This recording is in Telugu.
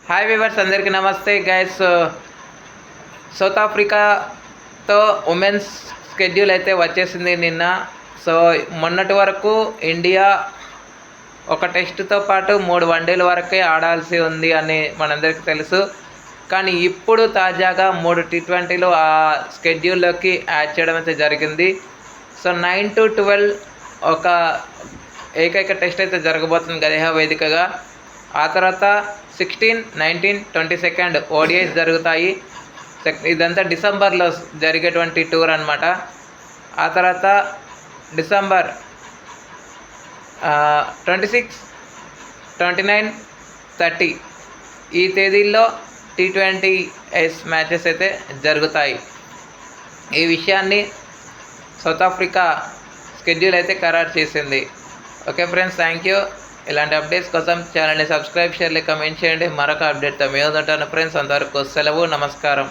హాయ్ వ్యూవర్స్, అందరికీ నమస్తే గైస్. సౌత్ ఆఫ్రికాతో ఉమెన్స్ స్కెడ్యూల్ అయితే వచ్చేసింది నిన్న. సో మొన్నటి వరకు ఇండియా ఒక టెస్ట్తో పాటు 3 వన్డేల వరకే ఆడాల్సి ఉంది అని మనందరికీ తెలుసు. కానీ ఇప్పుడు తాజాగా 3 టీ20లు ఆ స్కెడ్యూల్లోకి యాడ్ చేయడం అయితే జరిగింది. సో 9 to 12 ఒక ఏకైక టెస్ట్ అయితే జరగబోతుంది గదేహా వేదికగా. ఆ తర్వాత 16, 19, 22 ఓడిఐస్ జరుగుతాయి. ఇదంతా డిసెంబర్లో జరిగేటువంటి టూర్ అనమాట. ఆ తర్వాత డిసెంబర్ 26, 29, 30 ఈ తేదీల్లో T20s మ్యాచెస్ అయితే జరుగుతాయి. ఈ విషయాన్ని సౌత్ ఆఫ్రికా స్కెడ్యూల్ అయితే ఖరారు చేసింది. Okay friends, thank you. ఇలాంటి అప్డేట్స్ కోసం ఛానల్ని సబ్స్క్రైబ్, షేర్లు, కమెంట్ చేయండి. మరొక అప్డేట్తో మేము ఉంటాను ఫ్రెండ్స్. అంతవరకు సెలవు, నమస్కారం.